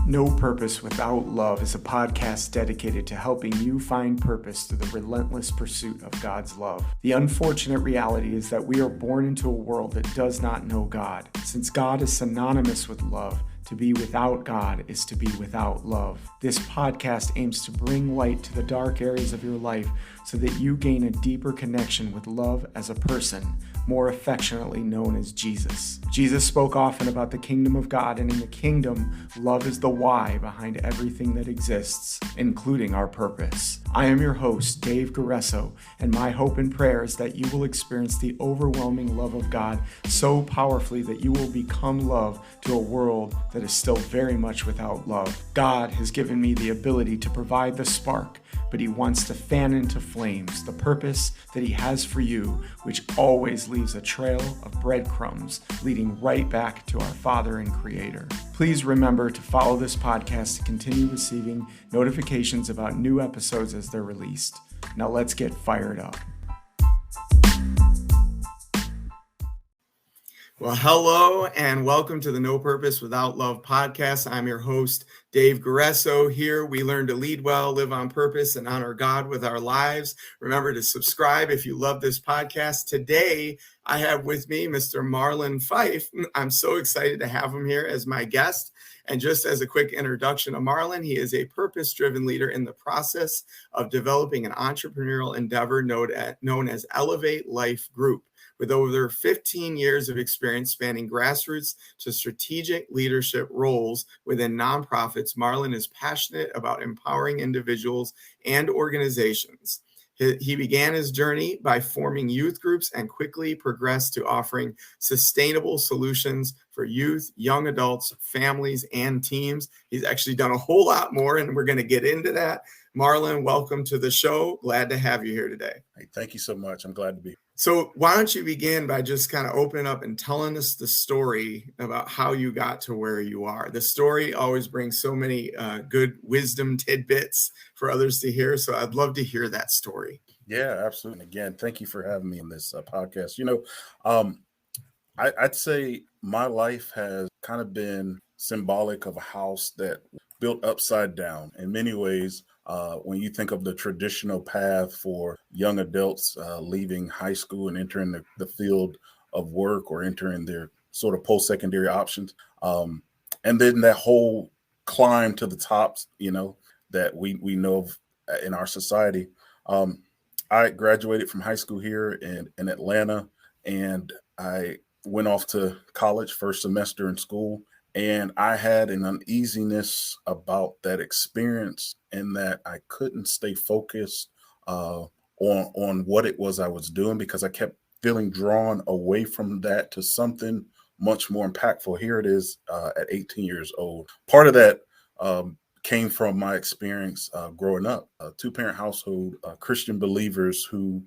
No Purpose Without Love is a podcast dedicated to helping you find purpose through the relentless pursuit of God's love. The unfortunate reality is that we are born into a world that does not know God. Since God is synonymous with love, to be without God is to be without love. This podcast aims to bring light to the dark areas of your life so that you gain a deeper connection with love as a person, more affectionately known as Jesus. Jesus spoke often about the kingdom of God, and in the kingdom, love is the why behind everything that exists, including our purpose. I am your host, Dave Guresso, and my hope and prayer is that you will experience the overwhelming love of God so powerfully that you will become love to a world that is still very much without love. God has given me the ability to provide the spark, but He wants to fan into flames the purpose that He has for you, which always leaves a trail of breadcrumbs leading right back to our Father and Creator. Please remember to follow this podcast to continue receiving notifications about new episodes as they're released. Now let's get fired up. Well, hello and welcome to the No Purpose Without Love podcast. I'm your host, Dave Guresso. Here we learn to lead well, live on purpose, and honor God with our lives. Remember to subscribe if you love this podcast. Today, I have with me Mr. Marlond Fyffe. I'm so excited to have him here as my guest. And just as a quick introduction of Marlond, he is a purpose-driven leader in the process of developing an entrepreneurial endeavor known as ElevateLife Group. With over 15 years of experience spanning grassroots to strategic leadership roles within nonprofits, Marlond is passionate about empowering individuals and organizations. He began his journey by forming youth groups and quickly progressed to offering sustainable solutions for youth, young adults, families, and teams. He's actually done a whole lot more, and we're going to get into that. Marlond, welcome to the show. Glad to have you here today. Hey, thank you so much. I'm glad to be here. So why don't you begin by just kind of opening up and telling us the story about how you got to where you are. The story always brings so many good wisdom tidbits for others to hear. So I'd love to hear that story. Yeah, absolutely. Again, thank you for having me on this podcast. I'd say my life has kind of been symbolic of a house that built upside down in many ways. When you think of the traditional path for young adults leaving high school and entering the field of work or entering their sort of post-secondary options, and then that whole climb to the tops, that we know of in our society. I graduated from high school here in Atlanta, and I went off to college, first semester in school. And I had an uneasiness about that experience in that I couldn't stay focused on what it was I was doing because I kept feeling drawn away from that to something much more impactful. Here it is at 18 years old. Part of that came from my experience growing up, a two-parent household, Christian believers who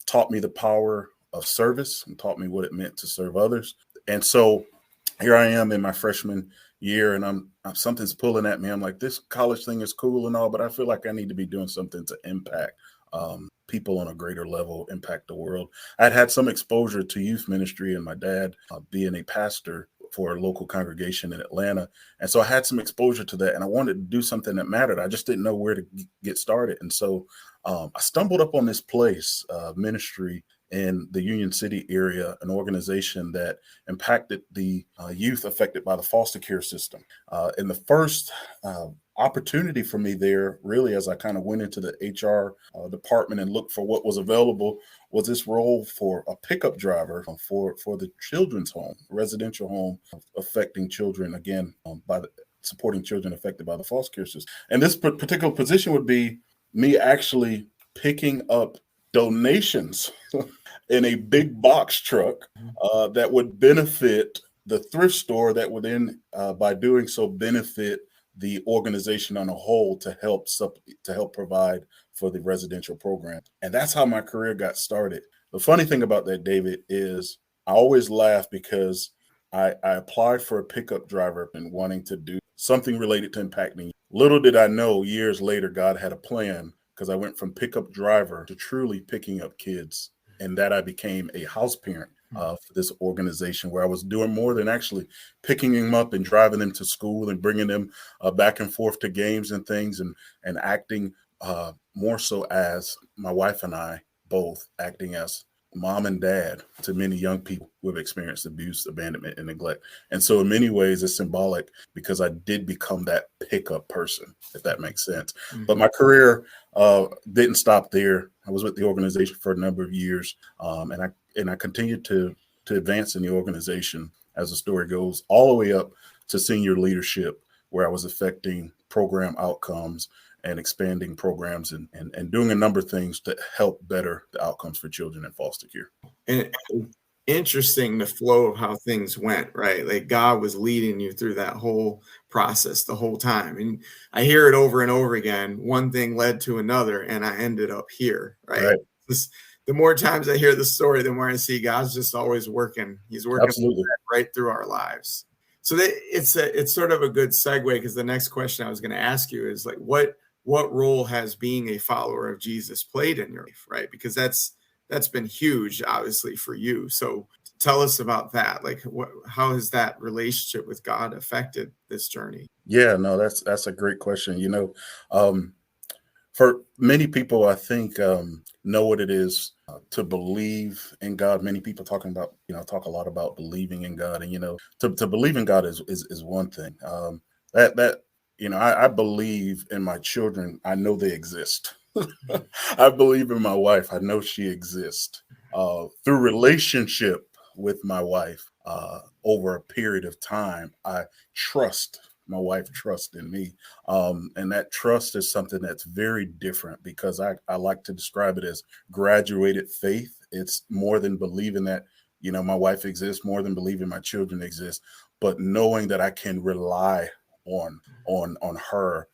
taught me the power of service and taught me what it meant to serve others. And so here I am in my freshman year, and I'm something's pulling at me. I'm like, this college thing is cool and all, but I feel like I need to be doing something to impact people on a greater level, impact the world. I'd had some exposure to youth ministry, and my dad being a pastor for a local congregation in Atlanta. And so I had some exposure to that, and I wanted to do something that mattered. I just didn't know where to get started. And so I stumbled up on this place, ministry in the Union City area, an organization that impacted the youth affected by the foster care system. And the first opportunity for me there, really, as I kind of went into the HR department and looked for what was available, was this role for a pickup driver for the children's home, residential home affecting children, again, supporting children affected by the foster care system. And this particular position would be me actually picking up donations in a big box truck that would benefit the thrift store, that would then, by doing so, benefit the organization on a whole to help provide for the residential program. And that's how my career got started. The funny thing about that, David, is I always laugh because I applied for a pickup driver and wanting to do something related to impacting. Little did I know, years later, God had a plan, because I went from pickup driver to truly picking up kids, and that I became a house parent. for this organization, where I was doing more than actually picking them up and driving them to school and bringing them back and forth to games and things, and acting more so as my wife and I both acting as mom and dad to many young people who have experienced abuse, abandonment, and neglect. And so in many ways it's symbolic, because I did become that pickup person, if that makes sense. Mm-hmm. But my career didn't stop there. I was with the organization for a number of years, and I continued to advance in the organization, as the story goes, all the way up to senior leadership, where I was affecting program outcomes and expanding programs and doing a number of things to help better the outcomes for children in foster care. And interesting, the flow of how things went, right? Like God was leading you through that whole process the whole time. And I hear it over and over again. One thing led to another, and I ended up here, right? The more times I hear the story, the more I see God's just always working. He's working Absolutely. right through our lives. So it's sort of a good segue, because the next question I was going to ask you is like, what role has being a follower of Jesus played in your life, right? Because that's been huge, obviously, for you. So tell us about that. Like, how has that relationship with God affected this journey? Yeah, no, that's a great question. For many people, I think know what it is to believe in God. Many people talk a lot about believing in God, and to believe in God is one thing. I believe in my children. I know they exist. I believe in my wife. I know she exists. Through relationship with my wife, over a period of time, I trust my wife trusts in me. And that trust is something that's very different, because I like to describe it as graduated faith. It's more than believing that, my wife exists, more than believing my children exist, but knowing that I can rely on her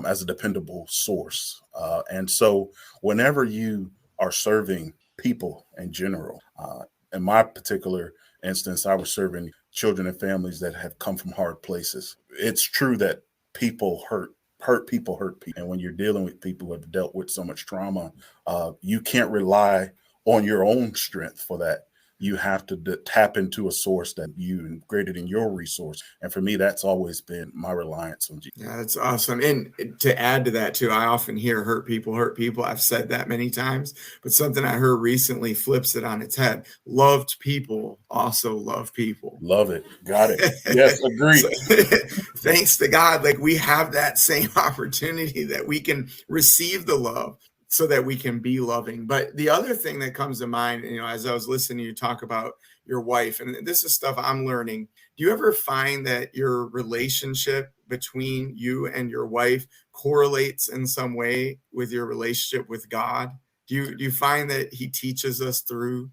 as a dependable source. And so whenever you are serving people in general, in my particular instance, I was serving children and families that have come from hard places. It's true that people hurt people. And when you're dealing with people who have dealt with so much trauma, you can't rely on your own strength for that. You have to tap into a source that you greater than your resource. And for me, that's always been my reliance on Jesus. Yeah, that's awesome. And to add to that too, I often hear hurt people. I've said that many times, but something I heard recently flips it on its head. Loved people also love people. Love it. Got it. Yes, agreed. So, thanks to God, like we have that same opportunity that we can receive the love so that we can be loving. But the other thing that comes to mind, as I was listening to you talk about your wife, and this is stuff I'm learning. Do you ever find that your relationship between you and your wife correlates in some way with your relationship with God? Do you find that he teaches us through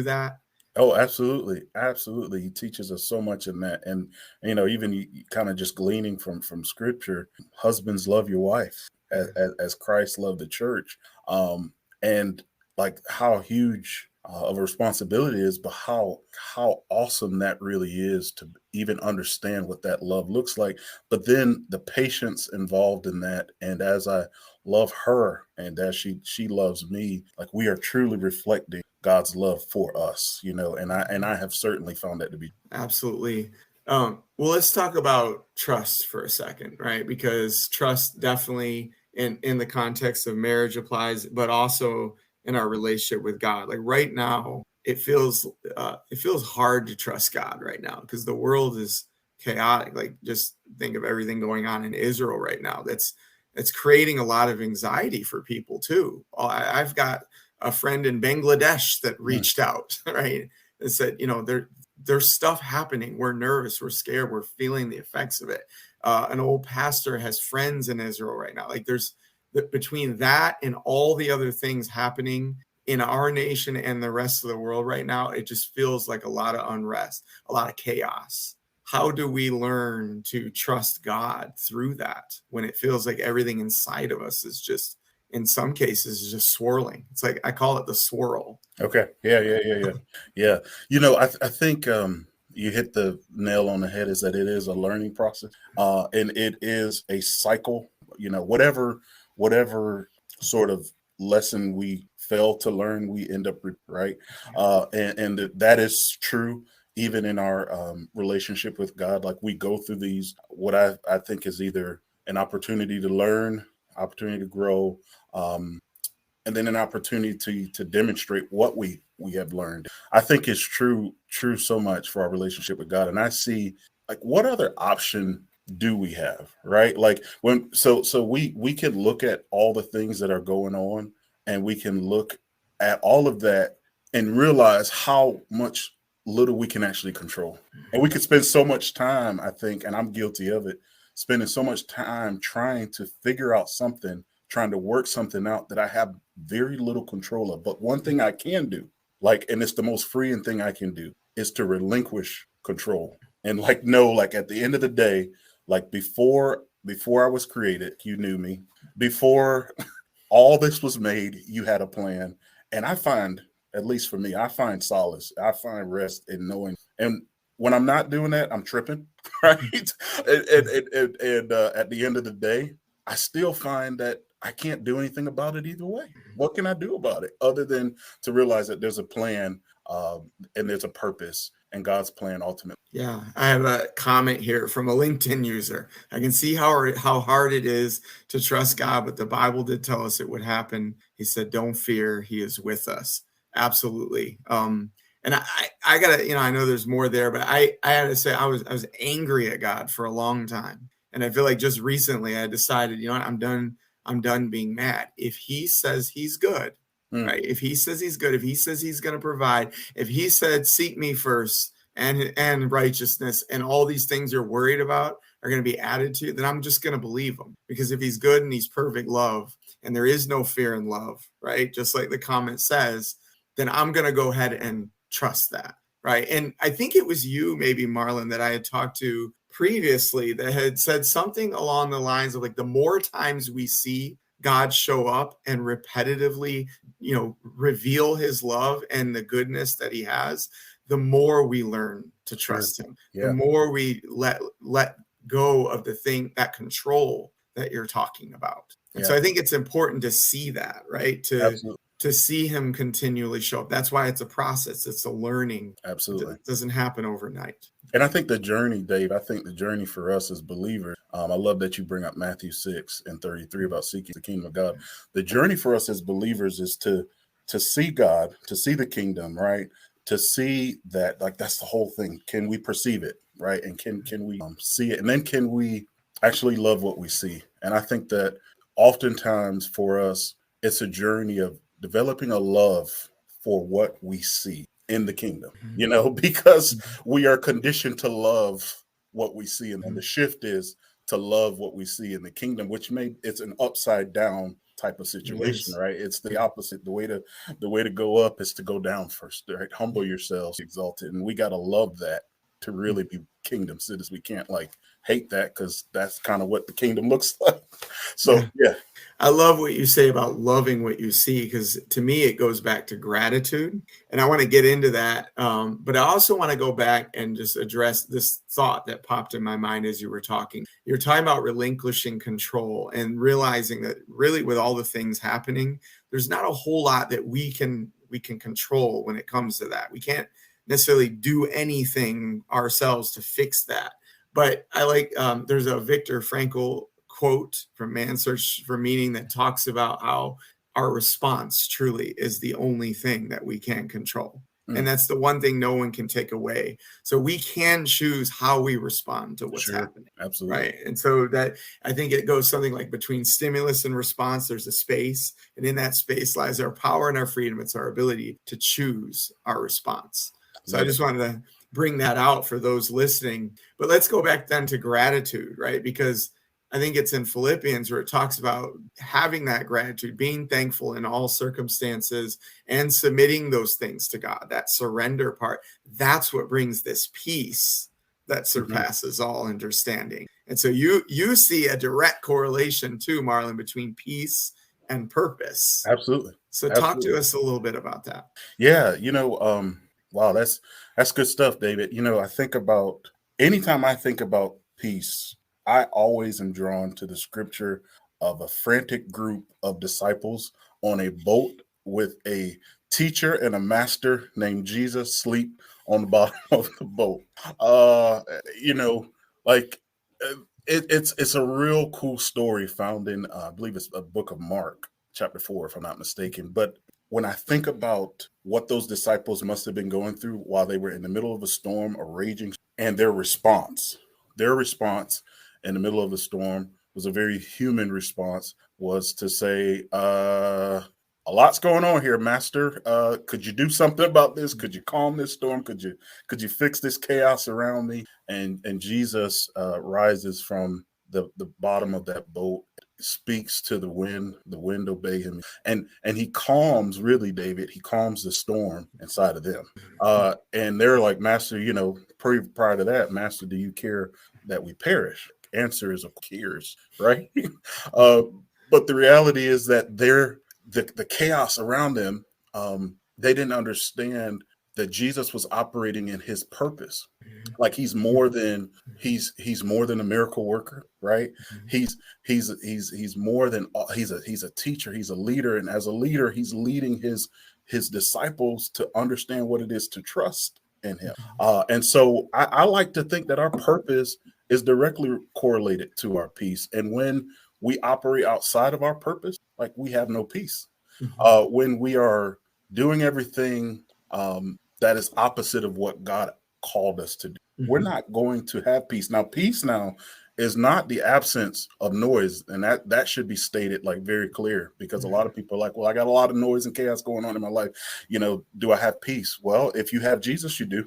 that? Oh, absolutely. Absolutely. He teaches us so much in that. And, even kind of just gleaning from scripture, husbands, love your wife as Christ loved the church. And like how huge of a responsibility it is, but how awesome that really is to even understand what that love looks like. But then the patience involved in that. And as I love her and as she loves me, like we are truly reflecting God's love for us, and I have certainly found that to be. Absolutely. Well, let's talk about trust for a second, right? Because trust definitely in the context of marriage applies, but also in our relationship with God. Like right now, it feels hard to trust God right now because the world is chaotic. Like just think of everything going on in Israel right now. That's creating a lot of anxiety for people too. I've got a friend in Bangladesh that reached out, right? And said, there's stuff happening. We're nervous. We're scared. We're feeling the effects of it. An old pastor has friends in Israel right now. Like there's between that and all the other things happening in our nation and the rest of the world right now, it just feels like a lot of unrest, a lot of chaos. How do we learn to trust God through that when it feels like everything inside of us is just, in some cases, is just swirling? It's like, I call it the swirl. Okay. Yeah. I think you hit the nail on the head, is that it is a learning process. And it is a cycle, whatever sort of lesson we fail to learn, we end up right. And that is true even in our relationship with God. Like we go through these, what I think is either an opportunity to learn, opportunity to grow, and then an opportunity to demonstrate what we have learned. I think it's true so much for our relationship with God. And I see, like, what other option do we have, right? Like when so we can look at all the things that are going on, and we can look at all of that and realize how much little we can actually control. And we could spend so much time, I think, and I'm guilty of it, spending so much time trying to figure out something, trying to work something out that I have very little control of. But one thing I can do, like, and it's the most freeing thing I can do, is to relinquish control. And like, no, like at the end of the day, like before I was created, you knew me. Before all this was made, you had a plan. And I find, at least for me, I find solace. I find rest in knowing. And when I'm not doing that, I'm tripping, right? And at the end of the day, I still find that I can't do anything about it either way. What can I do about it other than to realize that there's a plan, and there's a purpose, and God's plan ultimately. Yeah, I have a comment here from a LinkedIn user. I can see how hard it is to trust God, but the Bible did tell us it would happen. He said, "Don't fear; He is with us." Absolutely. And I gotta, I know there's more there, but I had to say I was angry at God for a long time, and I feel like just recently I decided, what, I'm done being mad. If He says He's good, right? If He says He's good, if He says He's going to provide, if He said, "Seek me first," and righteousness, and all these things you're worried about are going to be added to you, then I'm just going to believe Him, because if He's good and He's perfect love, and there is no fear in love, right? Just like the comment says, then I'm going to go ahead and trust that, right? And I think it was you, maybe Marlon, that I had talked to previously that had said something along the lines of, like, the more times we see God show up and repetitively, reveal His love and the goodness that He has, the more we learn to trust Him. Yeah. The more we let go of the thing, that control that you're talking about. And so I think it's important to see that, right? To see Him continually show up. That's why it's a process. It's a learning. Absolutely. It doesn't happen overnight. And I think the journey, Dave, the journey for us as believers, I love that you bring up Matthew 6:33 about seeking the kingdom of God. The journey for us as believers is to see God, to see the kingdom, right? To see that, like, that's the whole thing. Can we perceive it, right? And can we see it? And then can we actually love what we see? And I think that oftentimes for us, it's a journey of developing a love for what we see in the kingdom, because we are conditioned to love what we see. And then the shift is to love what we see in the kingdom, it's an upside down type of situation, right? It's the opposite. The way to go up is to go down first, right? Humble yourselves, exalt it. And we got to love that to really be kingdom citizens. We can't hate that, because that's kind of what the kingdom looks like. So, yeah. I love what you say about loving what you see, because to me, it goes back to gratitude. And I want to get into that. But I also want to go back and just address this thought that popped in my mind as you were talking. You're talking about relinquishing control and realizing that really, with all the things happening, there's not a whole lot that we can control when it comes to that. We can't necessarily do anything ourselves to fix that. But I like, there's a Viktor Frankl quote from Man's Search for Meaning that talks about how our response truly is the only thing that we can control. And that's the one thing no one can take away. So we can choose how we respond to what's happening. Absolutely. Right. And so that, I think it goes something like, between stimulus and response, there's a space. And in that space lies our power and our freedom. It's our ability to choose our response. So I just wanted to bring that out for those listening. But let's go back then to gratitude, right? Because I think it's in Philippians where it talks about having that gratitude, being thankful in all circumstances, and submitting those things to God. That surrender part, that's what brings this peace that surpasses all understanding. And so you see a direct correlation too, Marlon, between peace and purpose. Absolutely. So talk to us a little bit about that. Yeah. Wow, that's good stuff, David. Anytime I think about peace, I always am drawn to the scripture of a frantic group of disciples on a boat with a teacher and a master named Jesus sleep on the bottom of the boat. You know, like it's a real cool story found in I believe it's a book of Mark, chapter 4, if I'm not mistaken. But when I think about what those disciples must have been going through while they were in the middle of a storm, a raging, and their response in the middle of the storm was a very human response, was to say, a lot's going on here, Master. Could you do something about this? Could you calm this storm? Could you fix this chaos around me? And Jesus rises from the bottom of that boat, speaks to the wind obey him, and he calms, really, David, he calms the storm inside of them. And they're like, Master, you know, prior to that, Master, do you care that we perish? Answer is of course, right? But the reality is that the chaos around them, they didn't understand that Jesus was operating in his purpose. Like he's more than he's more than a miracle worker, right? He's more than he's a teacher, he's a leader, and as a leader, he's leading his disciples to understand what it is to trust in him. And so I like to think that our purpose is directly correlated to our peace. And when we operate outside of our purpose, like we have no peace. When we are doing everything that is opposite of what God called us to do, we're not going to have peace. Now, peace now is not the absence of noise, and that should be stated like very clear, because a lot of people are like, well, I got a lot of noise and chaos going on in my life. You know, do I have peace? Well, if you have Jesus, you do.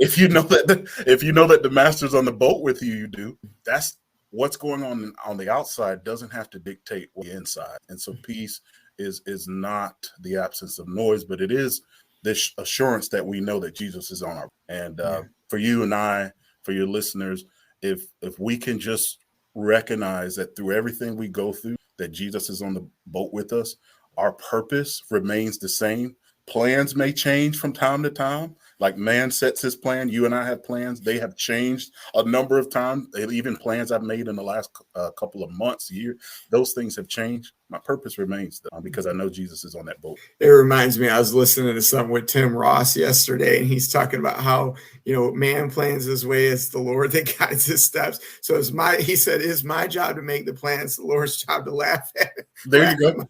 If you know that the master's on the boat with you, you do. That's what's going on the outside doesn't have to dictate what's inside. And so peace is not the absence of noise, but it is this assurance that we know that Jesus is on our. And for you and I, for your listeners, if we can just recognize that through everything we go through, that Jesus is on the boat with us, our purpose remains the same. Plans may change from time to time. Like man sets his plan. You and I have plans. They have changed a number of times. Even plans I've made in the last couple of months, year, those things have changed. My purpose remains because I know Jesus is on that boat. It reminds me, I was listening to something with Tim Ross yesterday, and he's talking about how, you know, man plans his way, it's the Lord that guides his steps. So he said, it's my job to make the plans, the Lord's job to laugh at it. There you go.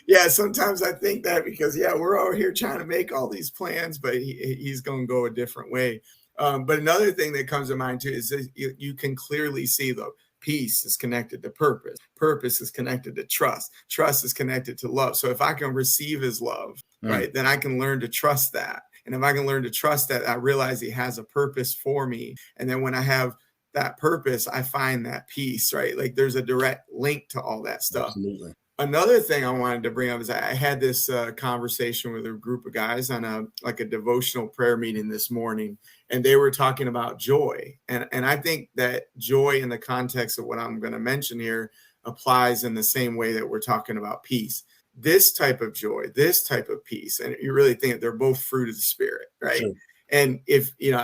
Yeah, sometimes I think that because, we're over here trying to make all these plans, but he's going to go a different way. But another thing that comes to mind too is that you can clearly see the peace is connected to purpose. Purpose is connected to trust. Trust is connected to love. So if I can receive his love, right, then I can learn to trust that. And if I can learn to trust that, I realize he has a purpose for me. And then when I have that purpose, I find that peace, right? Like there's a direct link to all that stuff. Absolutely. Another thing I wanted to bring up is I had this conversation with a group of guys on a devotional prayer meeting this morning, and they were talking about joy. And I think that joy in the context of what I'm going to mention here applies in the same way that we're talking about peace. This type of joy, this type of peace, and you really think they're both fruit of the Spirit, right? Sure. And if, you know,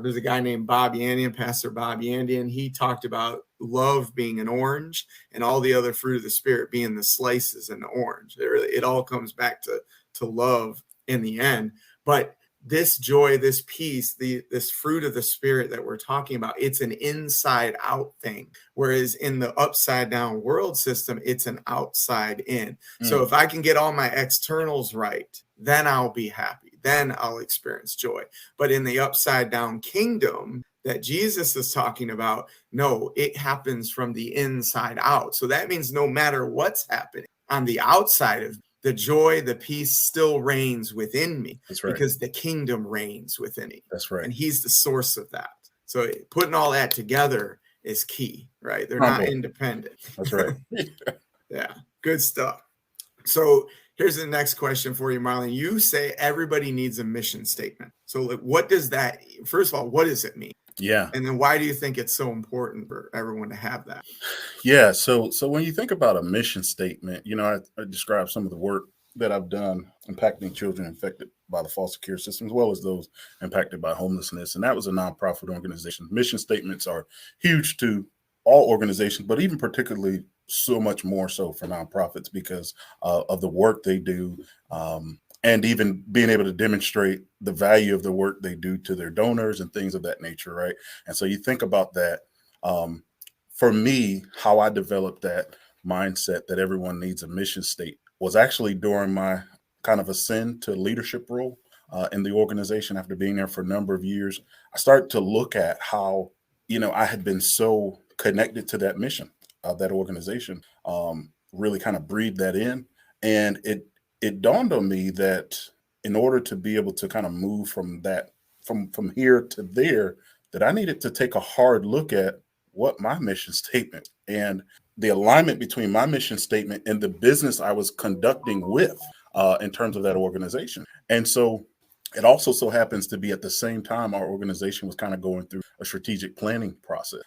there's a guy named Bob Yandian, Pastor Bob Yandian, he talked about love being an orange and all the other fruit of the Spirit being the slices in the orange. It all comes back to love in the end. But this joy, this peace, this fruit of the Spirit that we're talking about, it's an inside out thing. Whereas in the upside down world system, it's an outside in. So if I can get all my externals right, then I'll be happy. Then I'll experience joy. But in the upside down kingdom that Jesus is talking about, no, it happens from the inside out. So that means no matter what's happening on the outside of the joy, the peace still reigns within me. That's right. Because the kingdom reigns within me. That's right. And he's the source of that. So putting all that together is key, right? They're not independent. That's right. Yeah, good stuff. So here's the next question for you, Marlon. You say everybody needs a mission statement. So what does that, first of all, what does it mean? Yeah. And then why do you think it's so important for everyone to have that? Yeah. So when you think about a mission statement, you know, I describe some of the work that I've done impacting children infected by the foster care system, as well as those impacted by homelessness. And that was a nonprofit organization. Mission statements are huge to all organizations, but even particularly so much more so for nonprofits because of the work they do, and even being able to demonstrate the value of the work they do to their donors and things of that nature, right? And so you think about that. For me, how I developed that mindset that everyone needs a mission state was actually during my kind of ascend to leadership role in the organization after being there for a number of years. I started to look at how, I had been so connected to that mission of that organization, really kind of breathed that in. And it dawned on me that in order to be able to kind of move from that, from here to there, that I needed to take a hard look at what my mission statement and the alignment between my mission statement and the business I was conducting with in terms of that organization. And so it also so happens to be at the same time our organization was kind of going through a strategic planning process.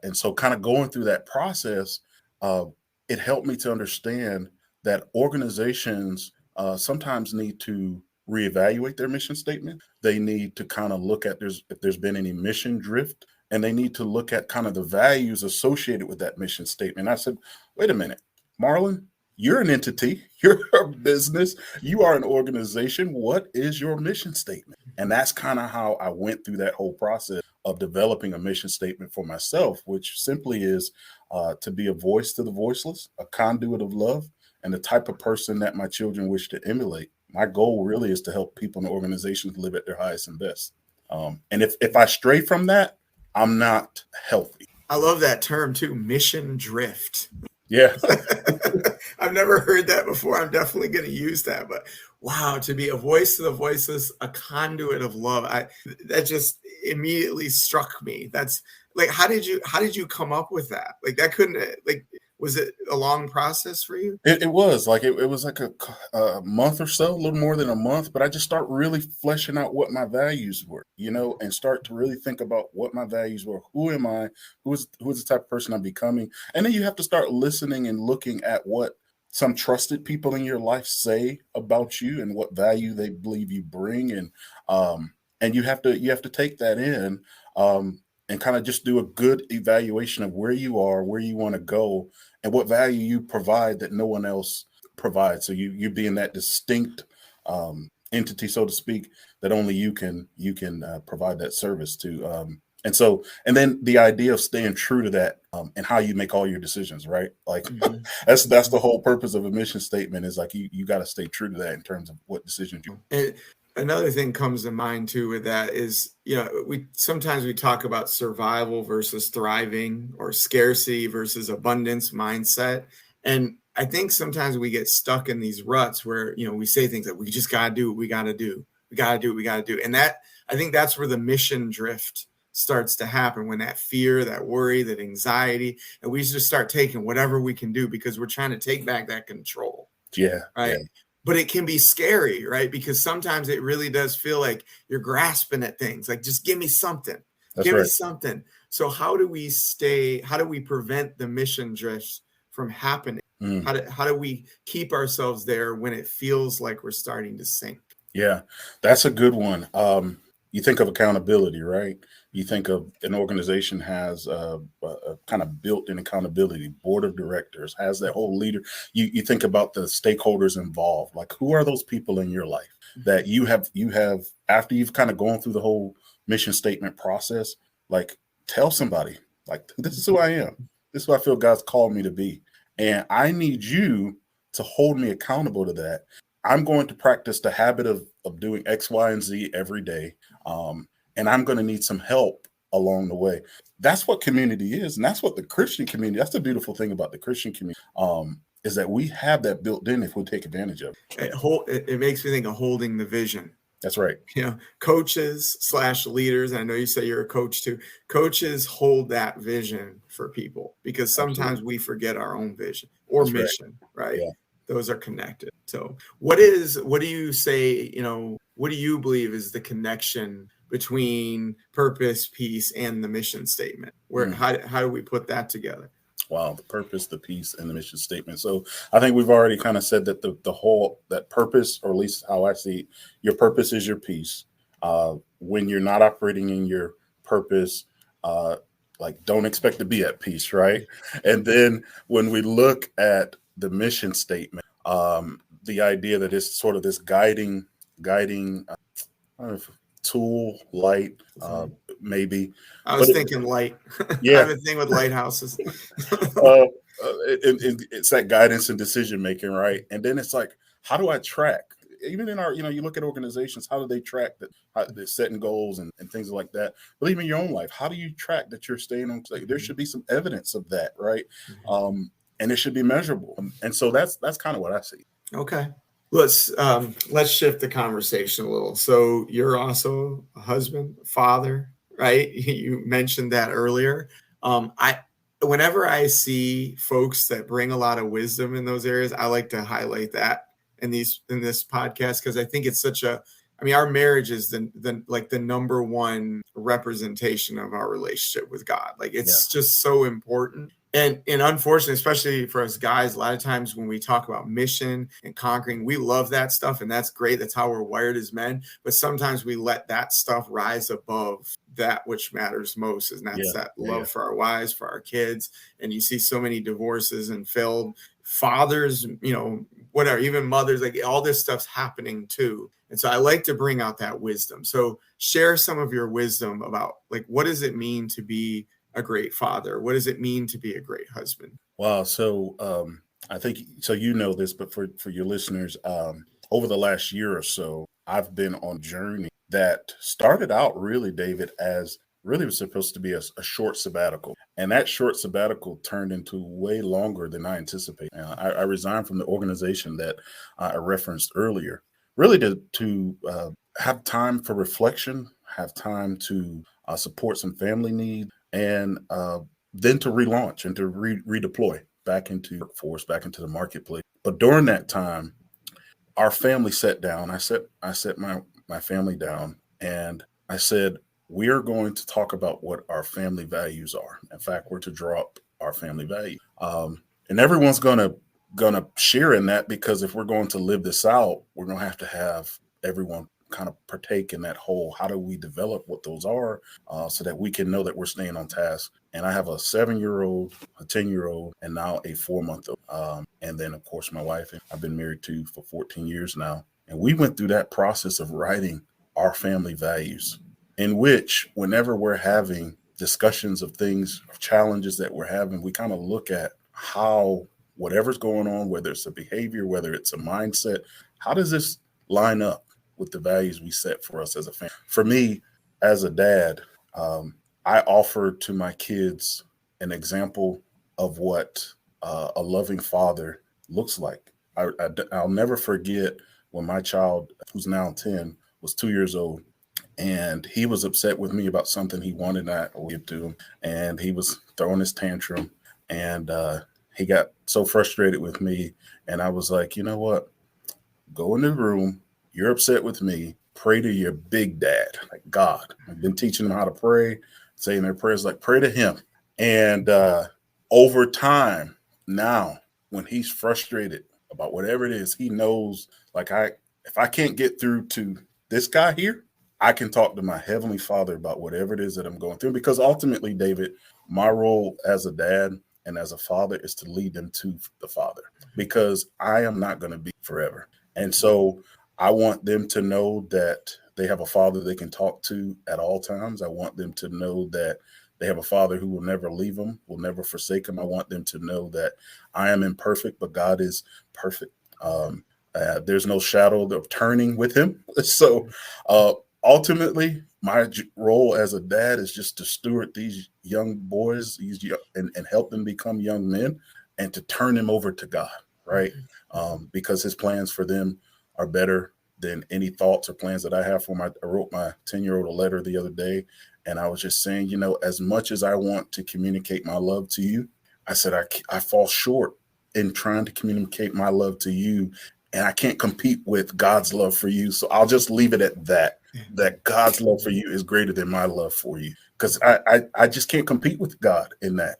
And so kind of going through that process, uh, it helped me to understand that organizations sometimes need to reevaluate their mission statement. They need to kind of look at if there's been any mission drift, and they need to look at kind of the values associated with that mission statement. I said, wait a minute, Marlon, you're an entity, you're a business, you are an organization. What is your mission statement? And that's kind of how I went through that whole process of developing a mission statement for myself, which simply is to be a voice to the voiceless, a conduit of love, and the type of person that my children wish to emulate. My goal really is to help people and organizations live at their highest and best. And if I stray from that, I'm not healthy. I love that term too, mission drift. Yeah. I've never heard that before. I'm definitely going to use that. But wow, to be a voice to the voiceless, a conduit of love. That just immediately struck me. That's like, how did you come up with that? Like that couldn't, like, was it a long process for you? It was like it was like a month or so, a little more than a month. But I just start really fleshing out what my values were, and start to really think about what my values were. Who am I? Who is the type of person I'm becoming? And then you have to start listening and looking at what some trusted people in your life say about you and what value they believe you bring, and you have to take that in. And kind of just do a good evaluation of where you are, where you want to go, and what value you provide that no one else provides. So you being that distinct entity, so to speak, that only you can provide that service to. And then the idea of staying true to that and how you make all your decisions, right? Like that's the whole purpose of a mission statement is like you got to stay true to that in terms of what decisions you. And another thing comes to mind too with that is, we sometimes talk about survival versus thriving or scarcity versus abundance mindset. And I think sometimes we get stuck in these ruts where, we say things like we just got to do what we got to do. We got to do what we got to do. And that, I think that's where the mission drift starts to happen, when that fear, that worry, that anxiety, and we just start taking whatever we can do because we're trying to take back that control. Yeah. Right. Yeah. But it can be scary, right? Because sometimes it really does feel like you're grasping at things, like just give me something. That's Give right. me something. So how do we prevent the mission drift from happening? How do we keep ourselves there when it feels like we're starting to sink? Yeah, that's a good one. You think of accountability, right? You think of an organization has a kind of built-in accountability board of directors, has that whole leader. You think about the stakeholders involved, like who are those people in your life that you have after you've kind of gone through the whole mission statement process, like tell somebody, like, this is who I am. This is who I feel God's called me to be. And I need you to hold me accountable to that. I'm going to practice the habit of doing X, Y, and Z every day. And I'm going to need some help along the way. That's what community is. And that's what the Christian community, that's the beautiful thing about the Christian community, is that we have that built in if we take advantage of it. It makes me think of holding the vision. That's right. Coaches / leaders, and I know you say you're a coach too. Coaches hold that vision for people because sometimes we forget our own vision or That's mission, right? Yeah. Those are connected. So what do you say, what do you believe is the connection between purpose, peace, and the mission statement? How do we put that together? Wow, the purpose, the peace, and the mission statement. So I think we've already kind of said that that purpose, or at least how I see it, your purpose is your peace. When you're not operating in your purpose, like, don't expect to be at peace, right? And then when we look at the mission statement, the idea that it's sort of this guiding I don't know if tool, light, maybe, I but was thinking light. I yeah, have a thing with lighthouses. uh, it's that guidance and decision making, right? And then it's like, how do I track? Even in our, you look at organizations, how do they track that? How they're setting goals and things like that. But even in your own life, how do you track that you're staying on? Like, there should be some evidence of that, right? And it should be measurable. And so that's kind of what I see. Okay. Let's shift the conversation a little. So you're also a husband, father, right? You mentioned that earlier. I Whenever I see folks that bring a lot of wisdom in those areas, I like to highlight that in this podcast, because I think it's such a, I mean, our marriage is the number one representation of our relationship with God. Like, it's just so important. And unfortunately, especially for us guys, a lot of times when we talk about mission and conquering, we love that stuff, and that's great. That's how we're wired as men. But sometimes we let that stuff rise above that which matters most, and that's that love for our wives, for our kids. And you see so many divorces and failed fathers, whatever, even mothers, like all this stuff's happening too. And so I like to bring out that wisdom. So share some of your wisdom about, like, what does it mean to be a great father? What does it mean to be a great husband? Wow. So I think so. This, but for your listeners, over the last year or so, I've been on a journey that started out really, David, as really was supposed to be a short sabbatical, and that short sabbatical turned into way longer than I anticipated. I resigned from the organization that I referenced earlier, really to have time for reflection, have time to support some family needs, and then to relaunch and to redeploy back into workforce, back into the marketplace. But during that time, our family sat down. I set my family down, and I said, we're going to talk about what our family values are. In fact, we're to draw up our family value, and everyone's gonna share in that, because if we're going to live this out, we're gonna have to have everyone kind of partake in that whole, how do we develop what those are, so that we can know that we're staying on task. And I have a 7-year-old, a 10-year-old, and now a 4-month-old. And then, of course, my wife, I've been married to for 14 years now. And we went through that process of writing our family values, in which whenever we're having discussions of things, of challenges that we're having, we kind of look at how whatever's going on, whether it's a behavior, whether it's a mindset, how does this line up with the values we set for us as a family? For me, as a dad, I offer to my kids an example of what a loving father looks like. I'll never forget when my child, who's now 10, was 2 years old, and he was upset with me about something he wanted I give to him, and he was throwing his tantrum, and he got so frustrated with me, and I was like, you know what? Go in the room. You're upset with me. Pray to your big dad, like God. I've been teaching them how to pray, saying their prayers, like, pray to him. And over time, now, when he's frustrated about whatever it is, he knows, like, if I can't get through to this guy here, I can talk to my Heavenly Father about whatever it is that I'm going through. Because ultimately, David, my role as a dad and as a father is to lead them to the Father, because I am not going to be forever. And so I want them to know that they have a father they can talk to at all times. I want them to know that they have a father who will never leave them, will never forsake them. I want them to know that I am imperfect, but God is perfect. There's no shadow of turning with him. So ultimately, my role as a dad is just to steward these young boys, and help them become young men, and to turn them over to God, right? Because his plans for them are better than any thoughts or plans that I have for I wrote my 10-year-old a letter the other day, and I was just saying, as much as I want to communicate my love to you, I said, I fall short in trying to communicate my love to you, and I can't compete with God's love for you. So I'll just leave it at that God's love for you is greater than my love for you, because I just can't compete with God in that,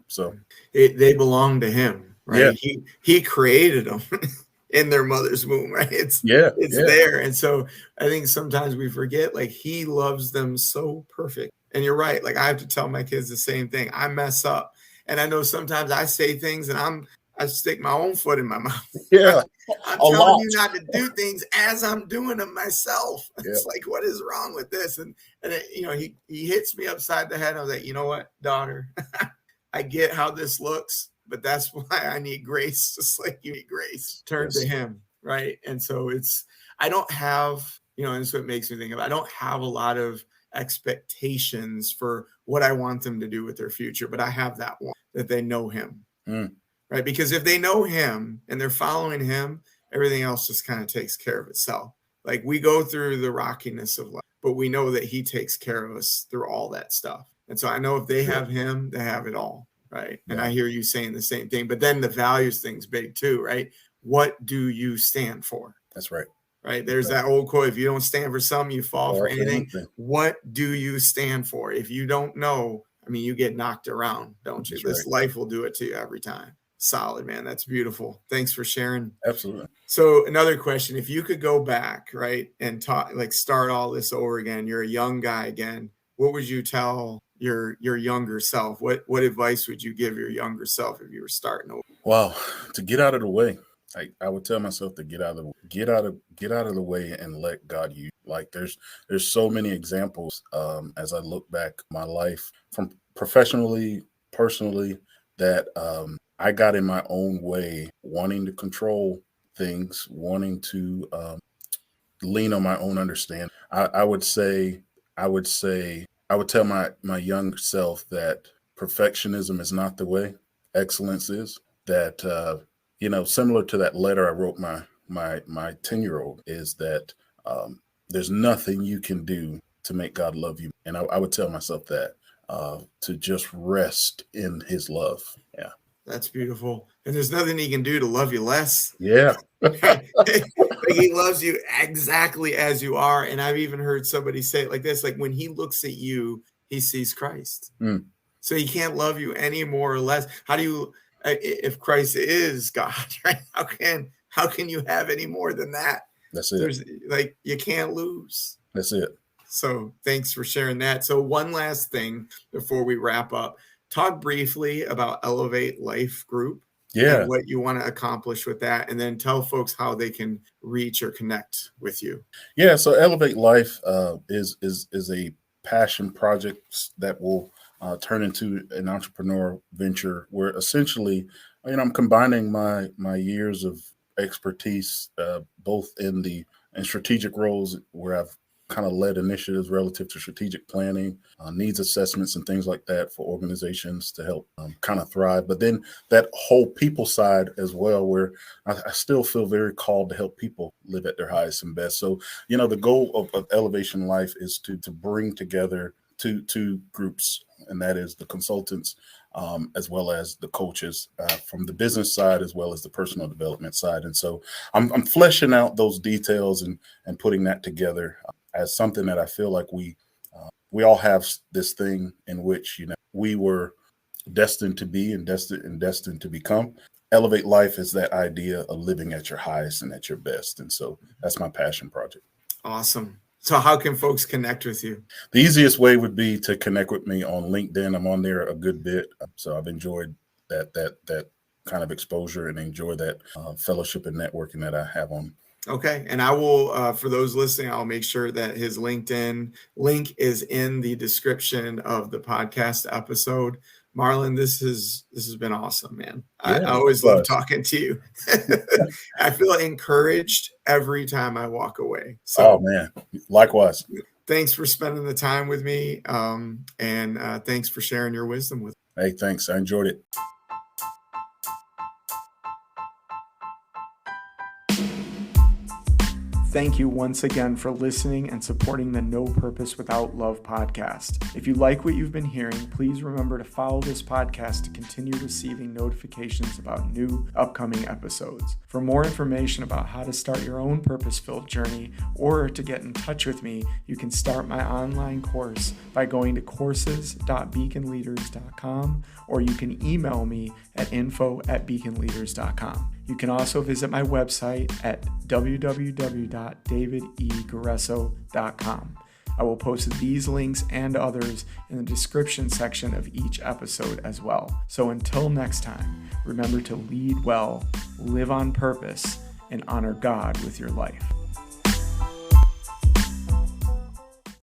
so they belong to him, right? Yeah. He created them. in their mother's womb, right? It's Yeah. there. And so I think sometimes we forget, like, he loves them so perfect. And you're right. Like, I have to tell my kids the same thing. I mess up. And I know sometimes I say things and I stick my own foot in my mouth. Yeah. I'm A telling lot. you not to do things as I'm doing them myself. It's like, what is wrong with this? And it, he hits me upside the head. I was like, you know what, daughter, I get how this looks, but that's why I need grace, just like you need grace. Turn to him, right? And so I don't have, and it's what makes me think of, I don't have a lot of expectations for what I want them to do with their future, but I have that one, that they know him, right? Because if they know him and they're following him, everything else just kind of takes care of itself. Like, we go through the rockiness of life, but we know that he takes care of us through all that stuff. And so I know if they have him, they have it all, right? And I hear you saying the same thing, but then the values thing's big too, right? What do you stand for? That's right. Right. There's that old quote, if you don't stand for something, you fall for anything. What do you stand for? If you don't know, I mean, you get knocked around, don't you? This life will do it to you every time. Solid, man. That's beautiful. Thanks for sharing. Absolutely. So another question, if you could go back, right, and start all this over again, you're a young guy again, what would you tell your younger self? What advice would you give your younger self if you were starting over? Wow, to get out of the way. I would tell myself to get out of the way and let God use. Like, there's so many examples as I look back my life, from professionally, personally, that I got in my own way, wanting to control things, wanting to lean on my own understanding. I would tell my young self that perfectionism is not the way. Excellence is. That similar to that letter I wrote my 10-year-old, is that there's nothing you can do to make God love you. And I would tell myself that to just rest in his love. Yeah. That's beautiful. And there's nothing he can do to love you less. Yeah. He loves you exactly as you are. And I've even heard somebody say it like this, like, when he looks at you, he sees Christ. So he can't love you any more or less. How do you, if Christ is God, right? How can you have any more than that? That's it. You can't lose. That's it. So thanks for sharing that. So one last thing before we wrap up, talk briefly about ElevateLife Group. And what you want to accomplish with that, and then tell folks how they can reach or connect with you. Yeah, so ElevateLife is a passion project that will turn into an entrepreneurial venture where essentially, I'm combining my years of expertise, both in strategic roles where I've kind of led initiatives relative to strategic planning, needs assessments, and things like that for organizations to help kind of thrive. But then that whole people side as well, where I still feel very called to help people live at their highest and best. So, the goal of Elevation Life is to bring together two groups, and that is the consultants as well as the coaches from the business side as well as the personal development side. And so I'm fleshing out those details and putting that together as something that I feel like we all have this thing in which we were destined to be and destined to become. ElevateLife is that idea of living at your highest and at your best, and so that's my passion project. Awesome. So how can folks connect with you? The easiest way would be to connect with me on LinkedIn. I'm on there a good bit, so I've enjoyed that kind of exposure and enjoy that fellowship and networking that I have on. Okay. And I will, for those listening, I'll make sure that his LinkedIn link is in the description of the podcast episode. Marlon, this has been awesome, man. I always love talking to you. I feel encouraged every time I walk away. So, oh man, likewise. Thanks for spending the time with me. And thanks for sharing your wisdom with me. Hey, thanks. I enjoyed it. Thank you once again for listening and supporting the No Purpose Without Love podcast. If you like what you've been hearing, please remember to follow this podcast to continue receiving notifications about new upcoming episodes. For more information about how to start your own purpose-filled journey or to get in touch with me, you can start my online course by going to courses.beaconleaders.com, or you can email me at info@beaconleaders.com. You can also visit my website at www.davideguerreso.com. I will post these links and others in the description section of each episode as well. So until next time, remember to lead well, live on purpose, and honor God with your life.